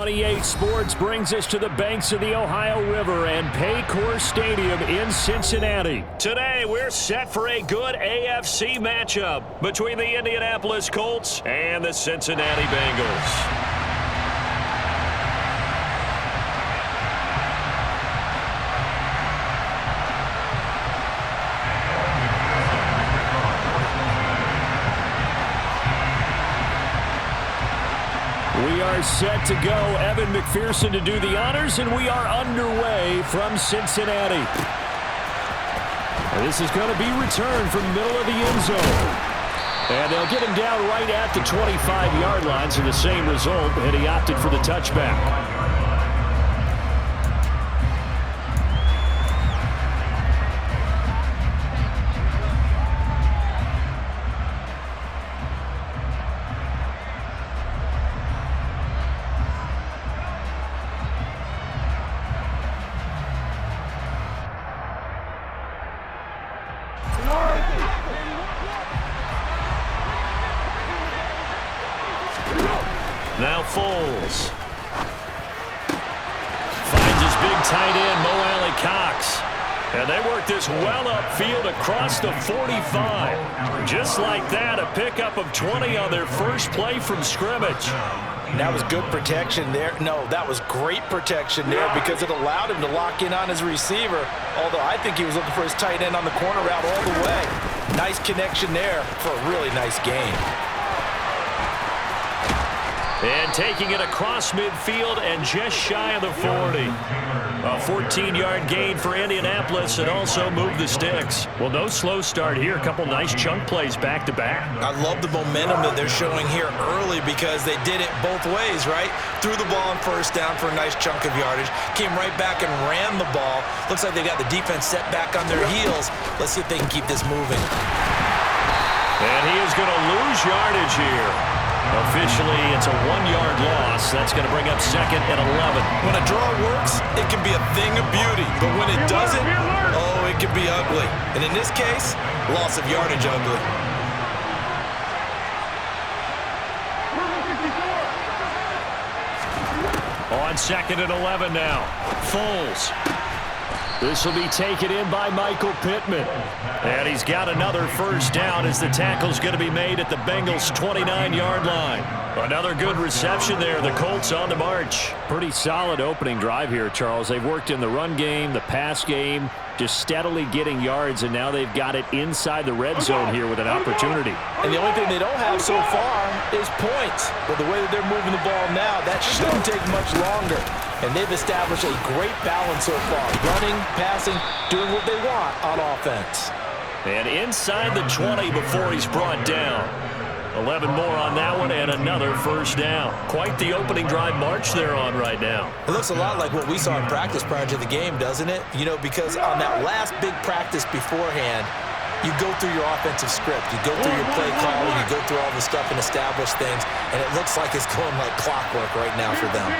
28 Sports brings us to the banks of the Ohio River and Paycor Stadium in Cincinnati. Today, we're set for a good AFC matchup between the Indianapolis Colts and the Cincinnati Bengals. We are set to go. Evan McPherson to do the honors, and we are underway from Cincinnati. And this is going to be returned from the middle of the end zone. And they'll get him down right at the 25-yard line, so the same result, and he opted for the touchback. Now Foles. Finds his big tight end, Mo Alley-Cox. And they work this well upfield across the 45. Just like that, a pickup of 20 on their first play from scrimmage. That was good protection there. No, that was great protection there because it allowed him to lock in on his receiver. Although I think he was looking for his tight end on the corner route all the way. Nice connection there for a really nice game. And taking it across midfield and just shy of the 40. A 14-yard gain for Indianapolis and also move the sticks. Well, no slow start here. A couple nice chunk plays back-to-back. I love the momentum that they're showing here early because they did it both ways, right? Threw the ball on first down for a nice chunk of yardage. Came right back and ran the ball. Looks like they got the defense set back on their heels. Let's see if they can keep this moving. And he is going to lose yardage here. Officially, it's a 1-yard loss. That's going to bring up second and 11. When a draw works, it can be a thing of beauty. But when it doesn't, oh, it can be ugly. And in this case, loss of yardage ugly. On second and 11 now. Foles. This will be taken in by Michael Pittman. And he's got another first down as the tackle's going to be made at the Bengals' 29-yard line. Another good reception there. The Colts on the march. Pretty solid opening drive here, Charles. They've worked in the run game, the pass game, just steadily getting yards, and now they've got it inside the red zone here with an opportunity. And the only thing they don't have so far is points. But the way that they're moving the ball now, that shouldn't take much longer. And they've established a great balance so far. Running, passing, doing what they want on offense. And inside the 20 before he's brought down. 11 more on that one and another first down. Quite the opening drive march they're on right now. It looks a lot like what we saw in practice prior to the game, doesn't it? You know, because on that last big practice beforehand, you go through your offensive script. You go through your play calling. You go through all the stuff and establish things. And it looks like it's going like clockwork right now for them.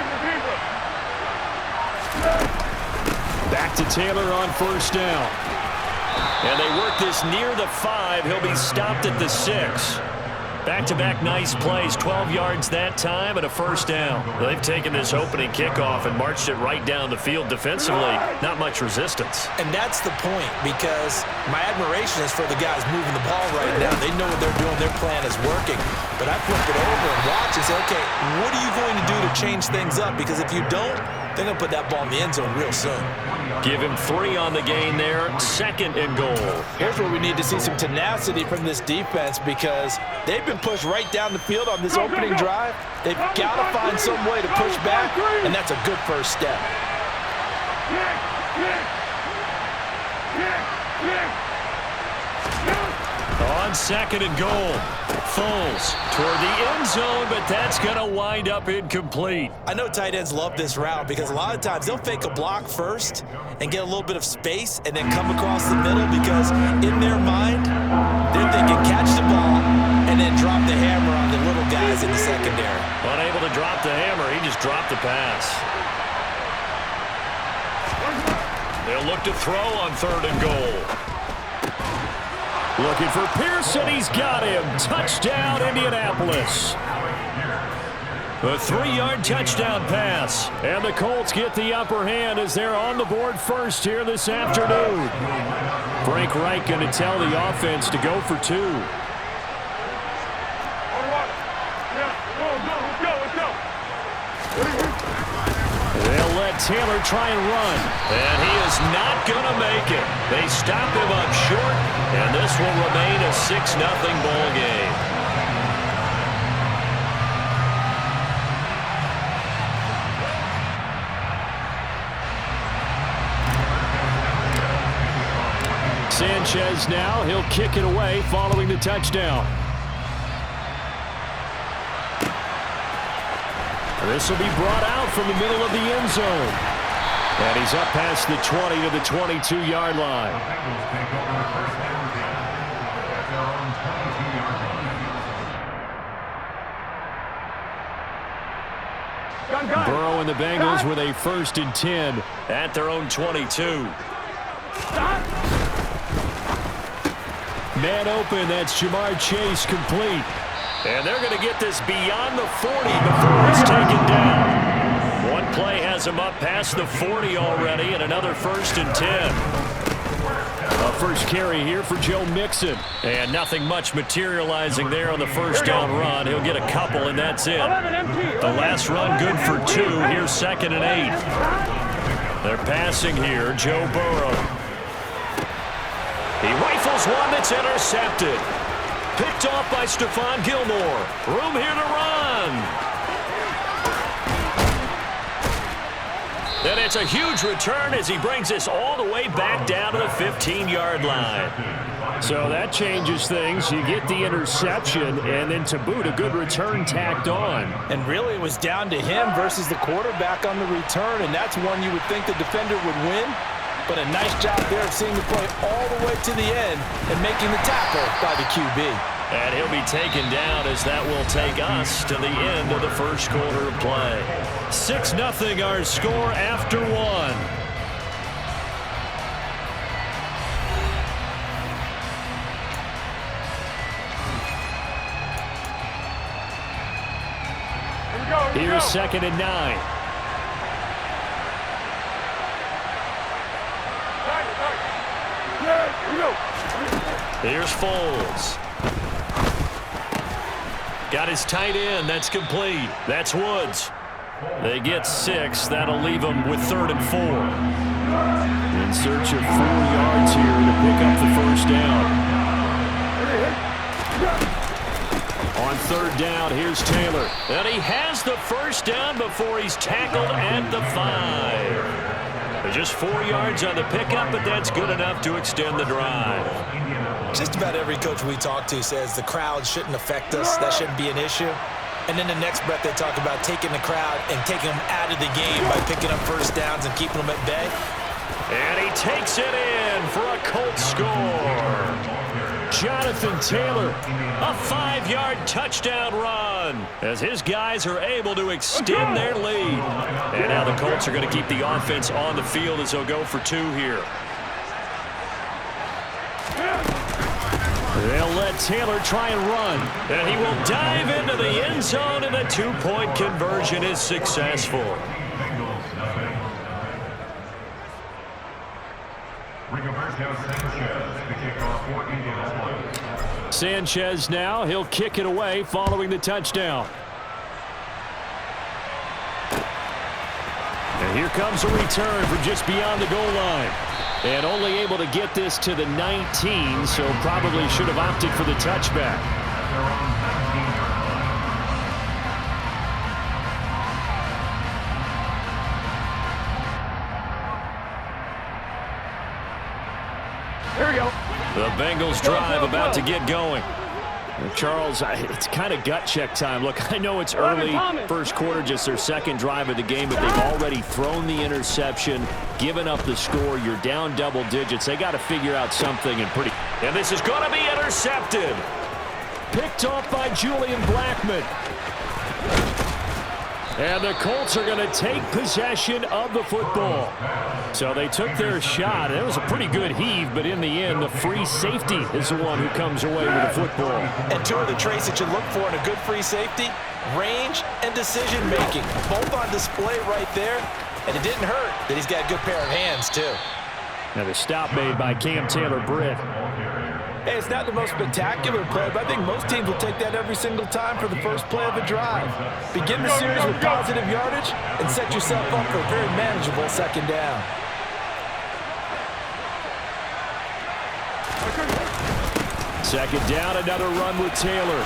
Back to Taylor on first down. And they work this near the 5. He'll be stopped at the 6. Back-to-back nice plays, 12 yards that time and a first down. They've taken this opening kickoff and marched it right down the field defensively. Not much resistance. And that's the point, because my admiration is for the guys moving the ball right now. They know what they're doing. Their plan is working. But I flip it over and watch and say, okay, what are you going to do to change things up? Because if you don't, they're going to put that ball in the end zone real soon. Give him 3 on the gain there. Second and goal. Here's where we need to see some tenacity from this defense because they've been pushed right down the field on this opening drive. They've got to find some way to push back, and that's a good first step. On second and goal. Foles toward the end zone, but that's going to wind up incomplete. I know tight ends love this route because a lot of times they'll fake a block first and get a little bit of space and then come across the middle because in their mind, they're thinking catch the ball and then drop the hammer on the little guys in the secondary. Unable to drop the hammer, he just dropped the pass. They'll look to throw on third and goal. Looking for Pearson. He's got him. Touchdown, Indianapolis. A 3-yard touchdown pass. And the Colts get the upper hand as they're on the board first here this afternoon. Frank Reich going to tell the offense to go for 2. They'll let Taylor try and run. And he is not going to make it. They stop him up short, and this will remain a 6-0 ball game. Sanchez now, he'll kick it away following the touchdown. This will be brought out from the middle of the end zone. And he's up past the 20 to the 22-yard line. Burrow and the Bengals with a 1st and 10 at their own 22. Man open, that's Jamar Chase complete. And they're going to get this beyond the 40 before it's taken down. One play has him up past the 40 already, and another 1st and 10. A first carry here for Joe Mixon. And nothing much materializing there on the first down run. He'll get a couple, and that's it. The last run good for 2. Here's 2nd and 8. They're passing here, Joe Burrow. He rifles one that's intercepted. Picked off by Stephon Gilmore. Room here to run. And it's a huge return as he brings this all the way back down to the 15-yard line. So that changes things. You get the interception, and then to boot, a good return tacked on. And really, it was down to him versus the quarterback on the return, and that's one you would think the defender would win. But a nice job there of seeing the play all the way to the end and making the tackle by the QB. And he'll be taken down as that will take us to the end of the first quarter of play. 6-0 our score after 1. Here's 2nd and 9. Here's Foles. Got his tight end. That's complete. That's Woods. They get 6. That'll leave them with 3rd and 4. In search of 4 yards here to pick up the first down. On 3rd down, here's Taylor. And he has the first down before he's tackled at the 5. Just 4 yards on the pickup, but that's good enough to extend the drive. Just about every coach we talk to says the crowd shouldn't affect us. That shouldn't be an issue. And then the next breath they talk about taking the crowd and taking them out of the game by picking up first downs and keeping them at bay. And he takes it in for a Colts score. Jonathan Taylor, a 5-yard touchdown run as his guys are able to extend their lead. And now the Colts are going to keep the offense on the field as they'll go for 2 here. They'll let Taylor try and run. And he will dive into the end zone, and a 2-point conversion is successful. Sanchez now, he'll kick it away following the touchdown. And here comes a return from just beyond the goal line. And only able to get this to the 19, so probably should have opted for the touchback. Here we go. The Bengals drive about to get going. Charles, it's kind of gut check time. Look, I know it's early, first quarter, just their second drive of the game, but they've already thrown the interception, given up the score. You're down double digits. They got to figure out something and this is going to be intercepted. Picked off by Julian Blackmon. And the Colts are going to take possession of the football. So they took their shot. It was a pretty good heave, but in the end, the free safety is the one who comes away with the football. And 2 of the traits that you look for in a good free safety, range, and decision-making. Both on display right there, and it didn't hurt that he's got a good pair of hands, too. Now the stop made by Cam Taylor-Britt. Hey, it's not the most spectacular play, but I think most teams will take that every single time for the first play of a drive. Begin the series with positive yardage and set yourself up for a very manageable second down. Second down, another run with Taylor.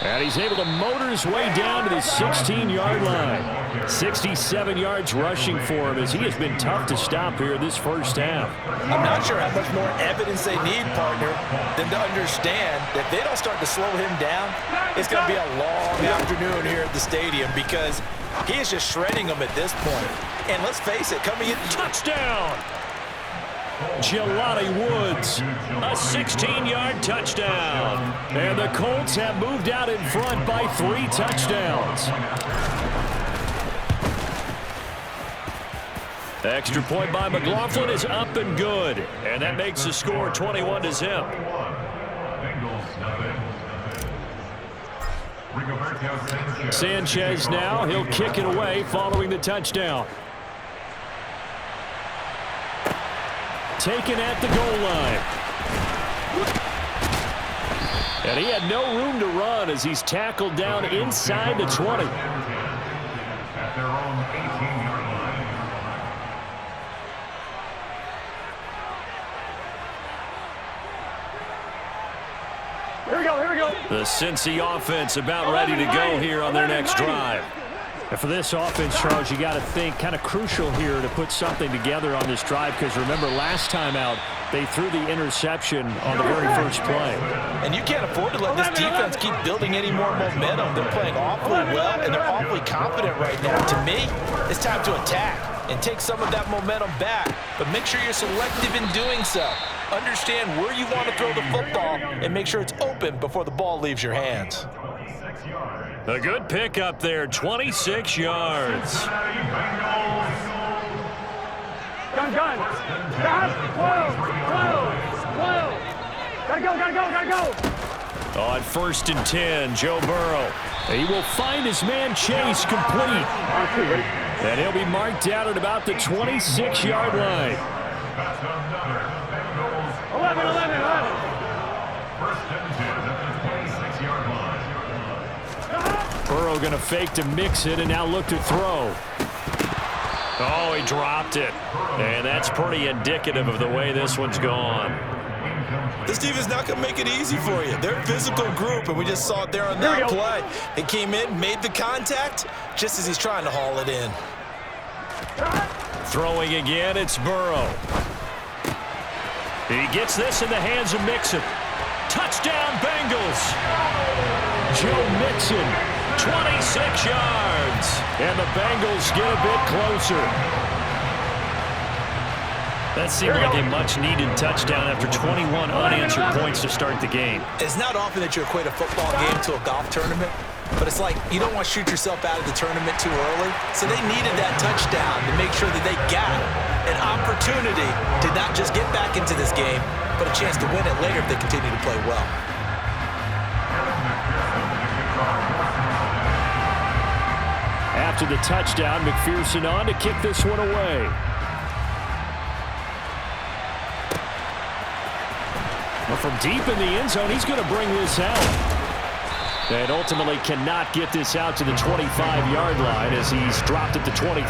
And he's able to motor his way down to the 16-yard line. 67 yards rushing for him as he has been tough to stop here this first half. I'm not sure how much more evidence they need, partner, than to understand that if they don't start to slow him down, it's going to be a long afternoon here at the stadium because he is just shredding them at this point. And let's face it, coming in... Touchdown! Jelani Woods, a 16-yard touchdown. And the Colts have moved out in front by 3 touchdowns. Extra point by McLaughlin is up and good. And that makes the score 21-0. Sanchez now, he'll kick it away following the touchdown. Taken at the goal line. And he had no room to run as he's tackled down inside the 20. At their own 18-yard line. Here we go, here we go. The Cincy offense about ready to go here on their next drive. And for this offense, Charles, you got to think kind of crucial here to put something together on this drive because remember last time out they threw the interception on the very first play. And you can't afford to let this defense keep building any more momentum. They're playing awfully well and they're awfully confident right now. To me, it's time to attack and take some of that momentum back, but make sure you're selective in doing so. Understand where you want to throw the football and make sure it's open before the ball leaves your hands. A good pick up there, 26 yards. Gun. Stop. 12. Gotta go. On 1st and 10, Joe Burrow. He will find his man Chase complete. And he'll be marked out at about the 26-yard line. 11. First and 10 at the 26-yard line. Burrow going to fake to mix it and now look to throw. Oh, he dropped it. And that's pretty indicative of the way this one's gone. This defense is not going to make it easy for you. They're a physical group, and we just saw it there on that play. They came in, made the contact, just as he's trying to haul it in. Throwing again, it's Burrow. He gets this in the hands of Mixon. Touchdown, Bengals. Joe Mixon, 26 yards. And the Bengals get a bit closer. That seemed like a much-needed touchdown after 21 unanswered points to start the game. It's not often that you equate a football game to a golf tournament, but it's like you don't want to shoot yourself out of the tournament too early. So they needed that touchdown to make sure that they got an opportunity to not just get back into this game, but a chance to win it later if they continue to play well. After the touchdown, McPherson on to kick this one away. Well, from deep in the end zone, he's going to bring this out. And ultimately cannot get this out to the 25-yard line as he's dropped at the 23.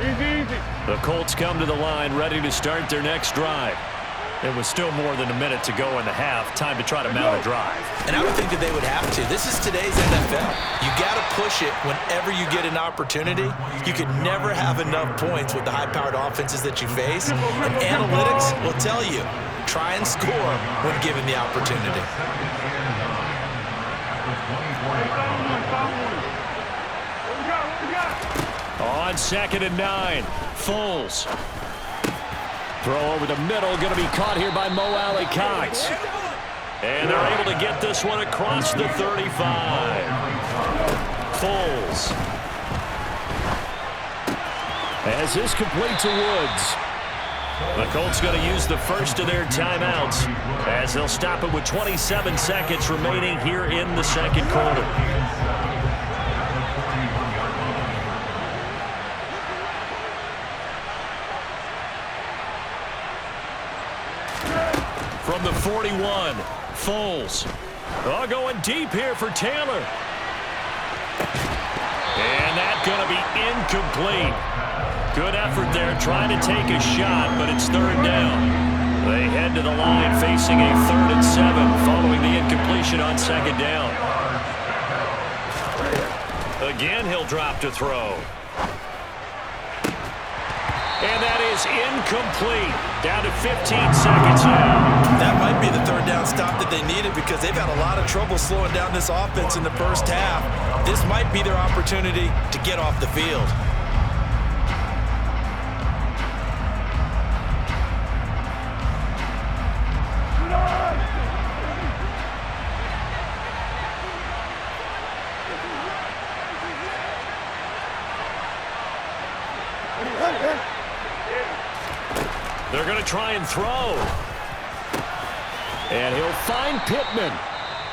Easy. The Colts come to the line ready to start their next drive. It was still more than a minute to go in the half. Time to try to mount a drive. And I would think that they would have to. This is today's NFL. You got to push it whenever you get an opportunity. You can never have enough points with the high-powered offenses that you face. And analytics will tell you, try and score when given the opportunity. On 2nd and 9, Foles. Throw over the middle, going to be caught here by Mo Alley Cox. And they're able to get this one across the 35. Foles. As this complete to Woods. The Colts going to use the first of their timeouts as they'll stop it with 27 seconds remaining here in the second quarter. From the 41, Foles. Oh, going deep here for Taylor. And that's going to be incomplete. Good effort there trying to take a shot, but it's third down. They head to the line facing a 3rd and 7 following the incompletion on second down. Again, he'll drop to throw. And that is incomplete. Down to 15 seconds now. That might be the third down stop that they needed because they've had a lot of trouble slowing down this offense in the first half. This might be their opportunity to get off the field. They're going to try and throw. And he'll find Pittman.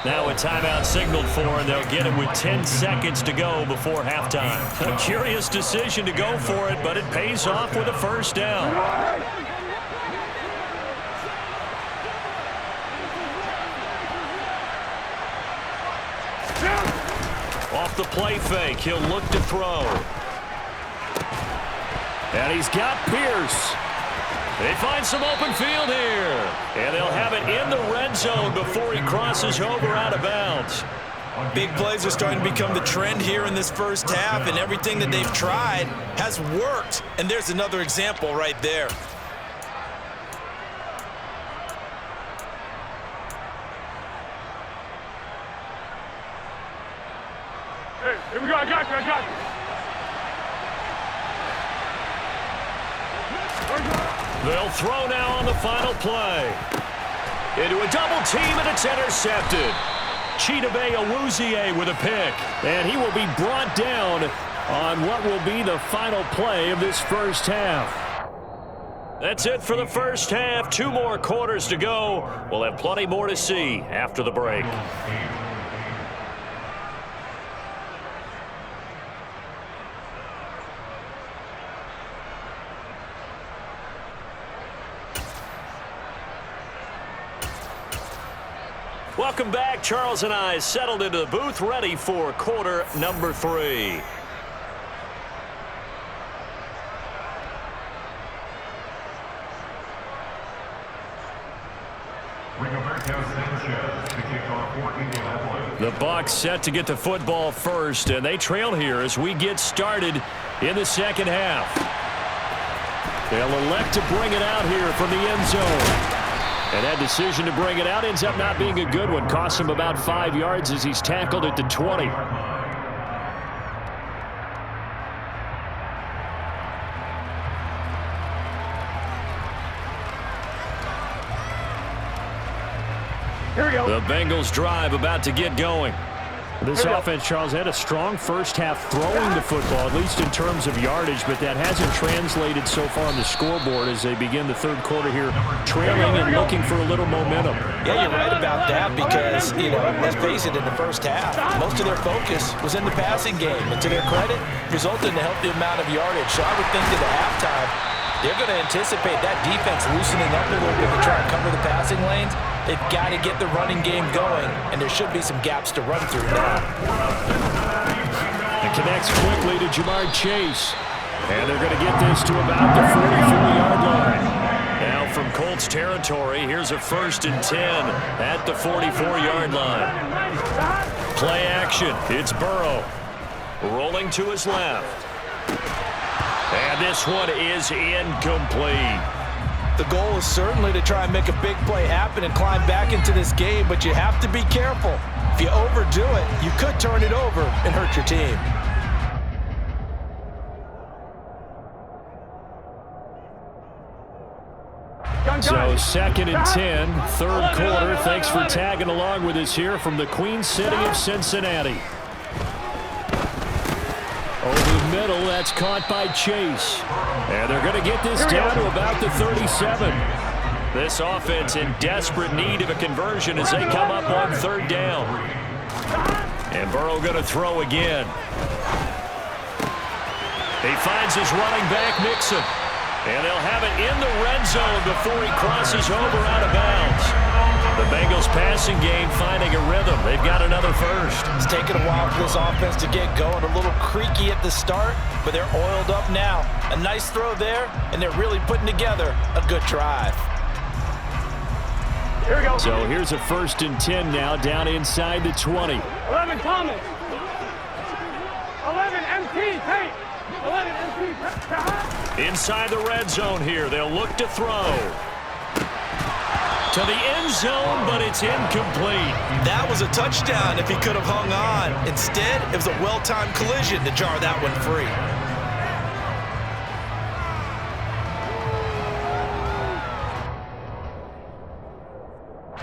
Now a timeout signaled for, and they'll get it with 10 seconds to go before halftime. A curious decision to go for it, but it pays off with a first down. Off the play fake, he'll look to throw. And he's got Pierce. They find some open field here. And they'll have it in the red zone before he crosses over out of bounds. Big plays are starting to become the trend here in this first half, and everything that they've tried has worked. And there's another example right there. Hey, here we go. I got you. They'll throw now on the final play. Into a double team, and it's intercepted. Chidobe Awuzie with a pick. And he will be brought down on what will be the final play of this first half. That's it for the first half. 2 more quarters to go. We'll have plenty more to see after the break. Welcome back. Charles and I settled into the booth, ready for quarter number 3. The Bucs set to get the football first, and they trail here as we get started in the second half. They'll elect to bring it out here from the end zone. And that decision to bring it out ends up not being a good one. Costs him about 5 yards as he's tackled at the 20. Here we go. The Bengals drive about to get going. This offense, Charles, had a strong first half throwing the football, at least in terms of yardage, but that hasn't translated so far on the scoreboard as they begin the third quarter here, trailing and looking for a little momentum. Yeah, you're right about that because, let's face it, in the first half, most of their focus was in the passing game. And to their credit, resulted in a healthy amount of yardage. So I would think that at halftime, they're going to anticipate that defense loosening up a little bit to try and cover the passing lanes. They've got to get the running game going, and there should be some gaps to run through now. It connects quickly to Jamar Chase. And they're going to get this to about the 44-yard line. Now from Colts territory, here's a 1st and 10 at the 44-yard line. Play action. It's Burrow. Rolling to his left. And this one is incomplete. The goal is certainly to try and make a big play happen and climb back into this game, but you have to be careful. If you overdo it, you could turn it over and hurt your team. So 2nd and 10, third quarter. Thanks for tagging along with us here from the Queen City of Cincinnati. Over the middle, that's caught by Chase. And they're going to get this down to about the 37. This offense in desperate need of a conversion as they come up on third down. And Burrow going to throw again. He finds his running back, Mixon. And they'll have it in the red zone before he crosses over out of bounds. The Bengals passing game finding a rhythm. They've got another first. It's taken a while for this offense to get going. A little creaky at the start, but they're oiled up now. A nice throw there, and they're really putting together a good drive. Here we go. So here's a 1st and 10 now down inside the 20. 11 Thomas. 11 MT. Tate. 11 MT. Inside the red zone here. They'll look to throw. To the end zone, but it's incomplete. That was a touchdown if he could have hung on. Instead, it was a well-timed collision to jar that one free.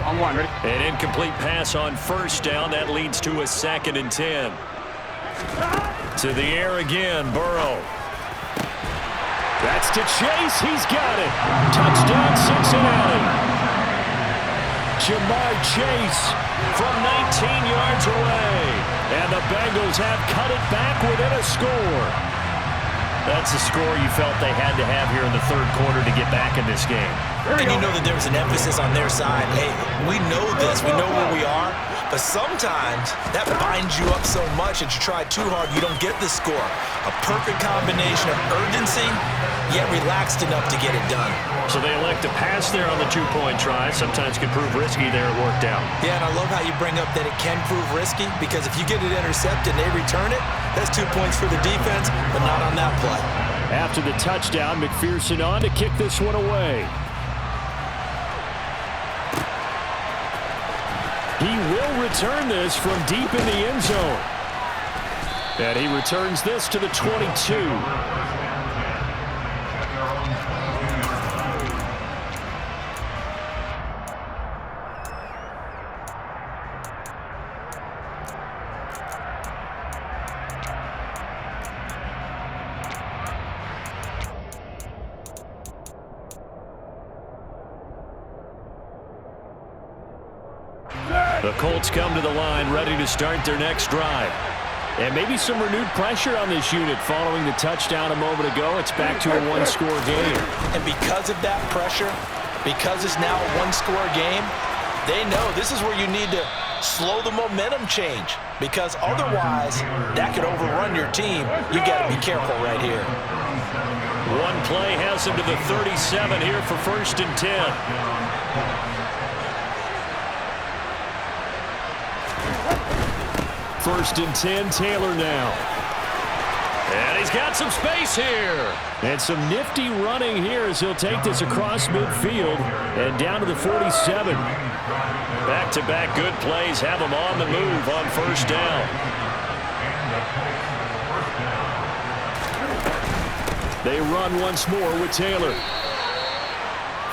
On one, ready? An incomplete pass on first down. That leads to a 2nd and 10. To the air again, Burrow. That's to Chase. He's got it. Touchdown, Cincinnati. Jamar Chase from 19 yards away. And the Bengals have cut it back within a score. That's a score you felt they had to have here in the third quarter to get back in this game. And you know that there was an emphasis on their side. Hey, we know this. We know where we are. But sometimes that binds you up so much that you try too hard, you don't get the score. A perfect combination of urgency, yet relaxed enough to get it done. So they elect to pass there on the two-point try. Sometimes could prove risky there. It worked out. Yeah, and I love how you bring up that it can prove risky, because if you get it intercepted and they return it, that's 2 points for the defense, but not on that play. After the touchdown, McPherson on to kick this one away. He will return this from deep in the end zone. And he returns this to the 22. The Colts come to the line ready to start their next drive. And maybe some renewed pressure on this unit following the touchdown a moment ago. It's back to a one-score game. And because of that pressure, because it's now a one-score game, they know this is where you need to slow the momentum change, because otherwise that could overrun your team. You got to be careful right here. One play has him to the 37 here for 1st and 10. First and 10, Taylor now. And he's got some space here. And some nifty running here as he'll take this across midfield and down to the 47. Back-to-back good plays have him on the move on first down. They run once more with Taylor.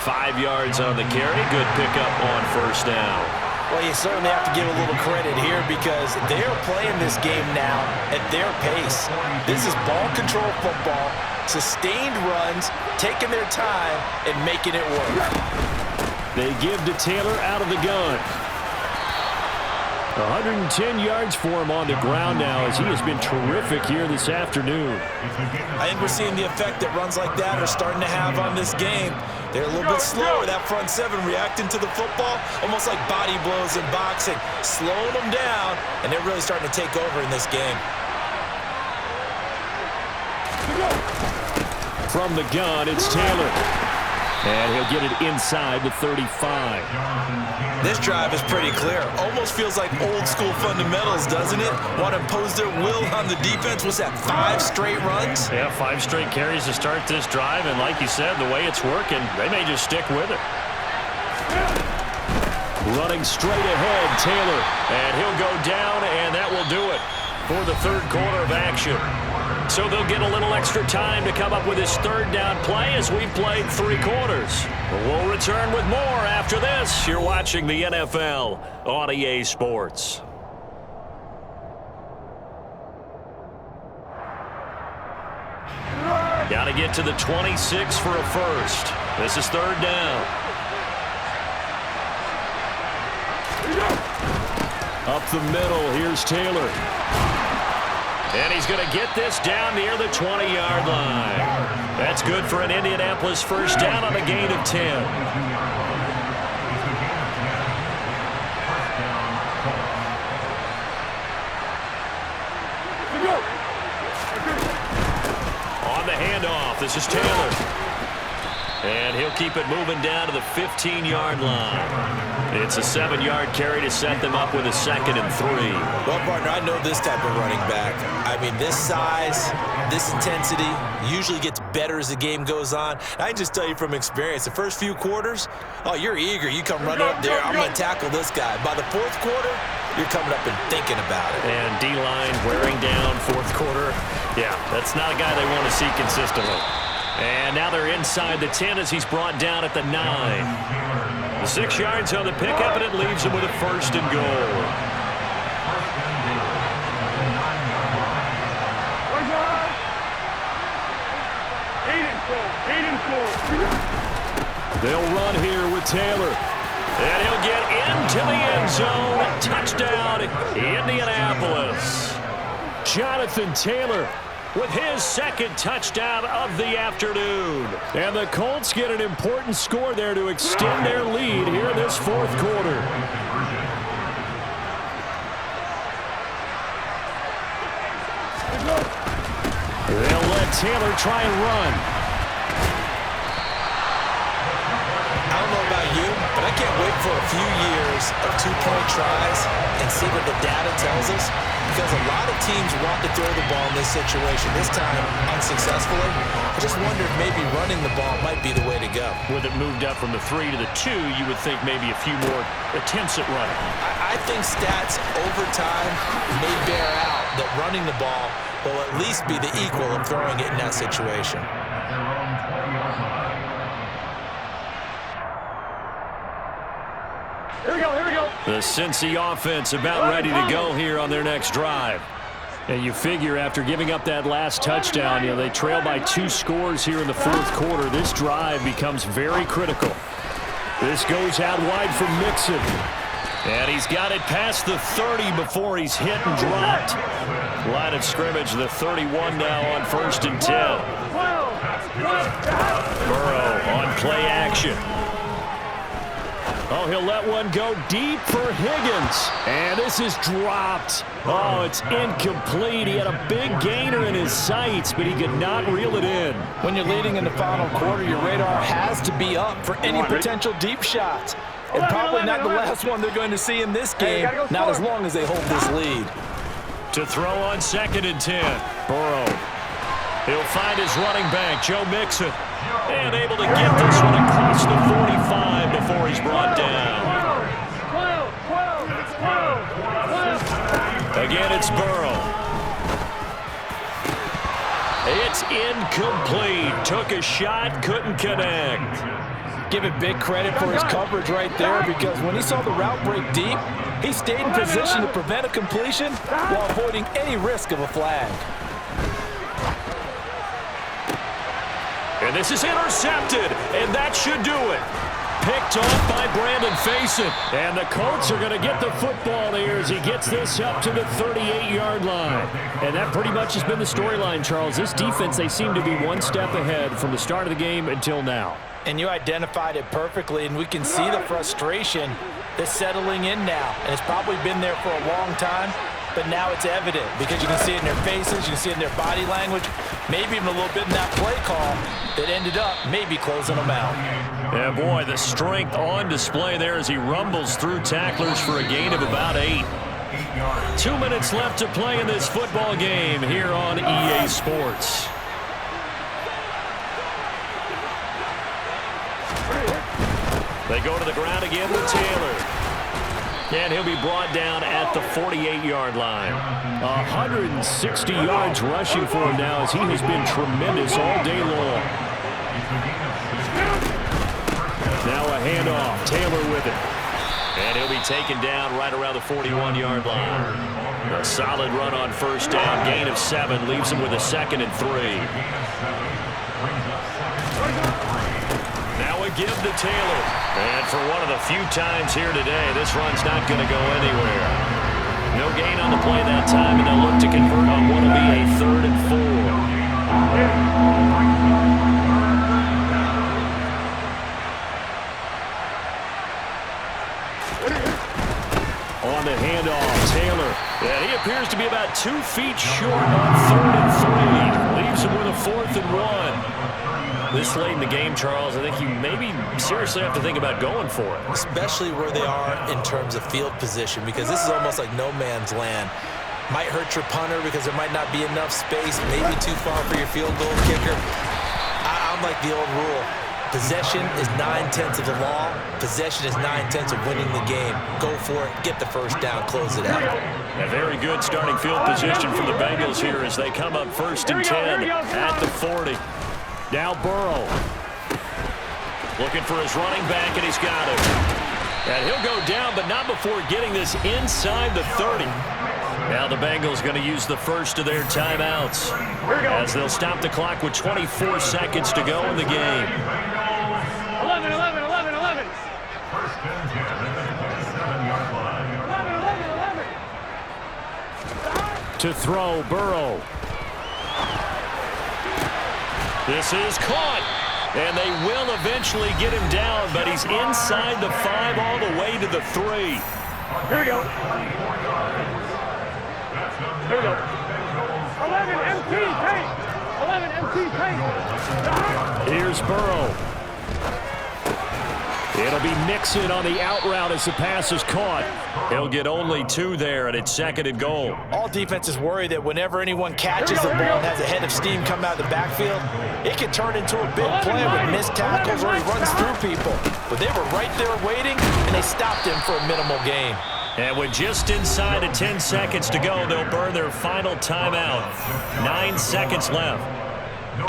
5 yards on the carry. Good pickup on first down. Well, you certainly have to give a little credit here, because they're playing this game now at their pace. This is ball control football, sustained runs, taking their time and making it work. They give to Taylor out of the gun. 110 yards for him on the ground now, as he has been terrific here this afternoon. I think we're seeing the effect that runs like that are starting to have on this game. They're a little bit slower, that front seven, reacting to the football, almost like body blows in boxing, slowing them down, and they're really starting to take over in this game. From the gun, it's Taylor. And he'll get it inside the 35. This drive is pretty clear. Almost feels like old school fundamentals, doesn't it? Want to impose their will on the defense. What's that, 5 straight runs? Yeah, 5 straight carries to start this drive. And like you said, the way it's working, they may just stick with it. Running straight ahead, Taylor. And he'll go down, and that will do it for the third quarter of action. So they'll get a little extra time to come up with his third down play as we've played 3 quarters. We'll return with more after this. You're watching the NFL on EA Sports. Got to get to the 26 for a first. This is third down. Up the middle, here's Taylor. And he's going to get this down near the 20-yard line. That's good for an Indianapolis first down on a gain of 10. Handoff. This is Taylor. And he'll keep it moving down to the 15-yard line. It's a 7-yard carry to set them up with a 2nd and 3. Well, partner, I know this type of running back. I mean, this size, this intensity usually gets better as the game goes on. I can just tell you from experience, the first few quarters, oh, you're eager. You come running up there, I'm going to tackle this guy. By the fourth quarter, you're coming up and thinking about it. And D-line wearing down fourth quarter. Yeah, that's not a guy they want to see consistently. And now they're inside the 10 as he's brought down at the 9. The 6 yards on the pickup, and it leaves him with a 1st and goal. They'll run here with Taylor. And he'll get into the end zone. Touchdown, Indianapolis. Jonathan Taylor with his 2nd touchdown of the afternoon. And the Colts get an important score there to extend their lead here in this 4th quarter. They'll let Taylor try and run. I don't know about you, but I can't wait for a few years of 2-point tries and see what the data tells us, because a lot of teams want to throw the ball in this situation. This time, unsuccessfully. I just wonder if maybe running the ball might be the way to go. With it moved up from the 3 to the 2, you would think maybe a few more attempts at running. I think stats over time may bear out that running the ball will at least be the equal of throwing it in that situation. Here we go. The Cincy offense about ready to go here on their next drive. And you figure after giving up that last touchdown, they trail by 2 scores here in the 4th quarter. This drive becomes very critical. This goes out wide for Mixon. And he's got it past the 30 before he's hit and dropped. Line of scrimmage, the 31 now on 1st and 10. Burrow on play action. Oh, he'll let one go deep for Higgins. And this is dropped. Oh, it's incomplete. He had a big gainer in his sights, but he could not reel it in. When you're leading in the final quarter, your radar has to be up for any potential deep shots. And probably not the last one they're going to see in this game, not as long as they hold this lead. To throw on 2nd and 10. Burrow. He'll find his running back, Joe Mixon. And able to get this one across the 45 before he's brought down. Again, it's Burrow. It's incomplete. Took a shot, couldn't connect. Give it big credit for his coverage right there, because when he saw the route break deep, he stayed in position to prevent a completion while avoiding any risk of a flag. And this is intercepted, and that should do it. Picked off by Brandon Faison. And the Colts are going to get the football here as he gets this up to the 38-yard line. And that pretty much has been the storyline, Charles. This defense, they seem to be one step ahead from the start of the game until now. And you identified it perfectly, and we can see the frustration that's settling in now. And it's probably been there for a long time, but now it's evident because you can see it in their faces, you can see it in their body language, maybe even a little bit in that play call that ended up maybe closing them out. Yeah, boy, the strength on display there as he rumbles through tacklers for a gain of about 8. 2 minutes left to play in this football game here on EA Sports. They go to the ground again with Taylor. And he'll be brought down at the 48-yard line. 160 yards rushing for him now as he has been tremendous all day long. Now a handoff. Taylor with it. And he'll be taken down right around the 41-yard line. A solid run on first down. Gain of 7 leaves him with a 2nd and 3. Now a give to Taylor. And for one of the few times here today, this run's not going to go anywhere. No gain on the play that time, and they'll look to convert on what will be a 3rd and 4. On the handoff, Taylor. And he appears to be about 2 feet short on 3rd and 3. Leaves him with a 4th and 1. This late in the game, Charles, I think you maybe seriously have to think about going for it. Especially where they are in terms of field position, because this is almost like no man's land. Might hurt your punter because there might not be enough space, maybe too far for your field goal kicker. I'm like the old rule. Possession is 9/10 of the law. Possession is 9/10 of winning the game. Go for it, get the first down, close it out. A very good starting field position for the Bengals here as they come up 1st and 10 at the 40. Now Burrow. Looking for his running back, and he's got it. And he'll go down, but not before getting this inside the 30. Now the Bengals going to use the first of their timeouts as they'll stop the clock with 24 seconds to go in the game. 11, 11, 11, 11. First and 10 at the 27-yard line. 11, 11, 11. To throw, Burrow. This is caught, and they will eventually get him down, but he's inside the 5 all the way to the 3. Here we go. Here we go. 11 MT paint. 11 MT paint. Here's Burrow. It'll be Mixon on the out route as the pass is caught. He'll get only 2 there, and it's 2nd and goal. All defenses worry that whenever anyone catches the ball and has a head of steam come out of the backfield, it can turn into a big play with missed tackles or he runs through people. But they were right there waiting, and they stopped him for a minimal gain. And with just inside of 10 seconds to go, they'll burn their final timeout. 9 seconds left.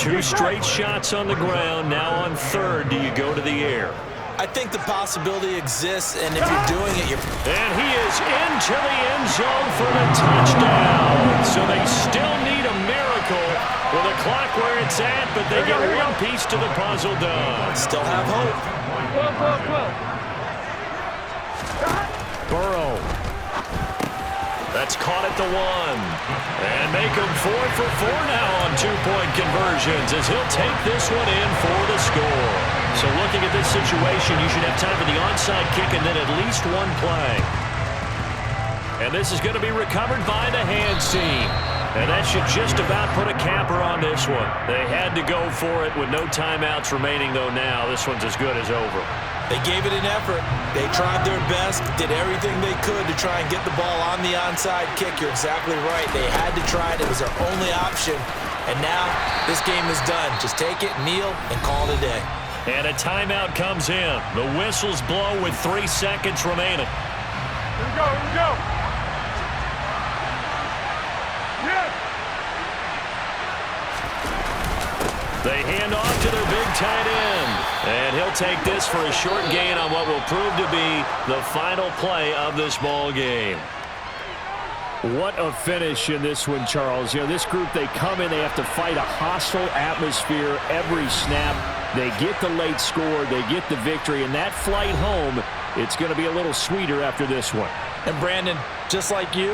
2 straight shots on the ground. Now on 3rd, do you go to the air? I think the possibility exists, and if you're doing it, you're... And he is into the end zone for the touchdown. So they still need a miracle with the clock where it's at, but they get one piece to the puzzle done. Still have hope. 12, 12, 12. Burrow. That's caught at the 1. And make him 4 for 4 now on 2-point conversions as he'll take this one in for the score. So looking at this situation, you should have time for the onside kick and then at least 1 play. And this is going to be recovered by the hands team. And that should just about put a capper on this one. They had to go for it with no timeouts remaining, though now. This one's as good as over. They gave it an effort. They tried their best, did everything they could to try and get the ball on the onside kick. You're exactly right. They had to try it. It was their only option. And now this game is done. Just take it, kneel, and call it a day. And a timeout comes in. The whistles blow with 3 seconds remaining. Here we go, here we go. Yes. They hand off to their big tight end. And he'll take this for a short gain on what will prove to be the final play of this ball game. What a finish in this one, Charles. You know, this group, they come in, they have to fight a hostile atmosphere every snap. They get the late score, they get the victory, and that flight home, it's going to be a little sweeter after this one. And Brandon, just like you,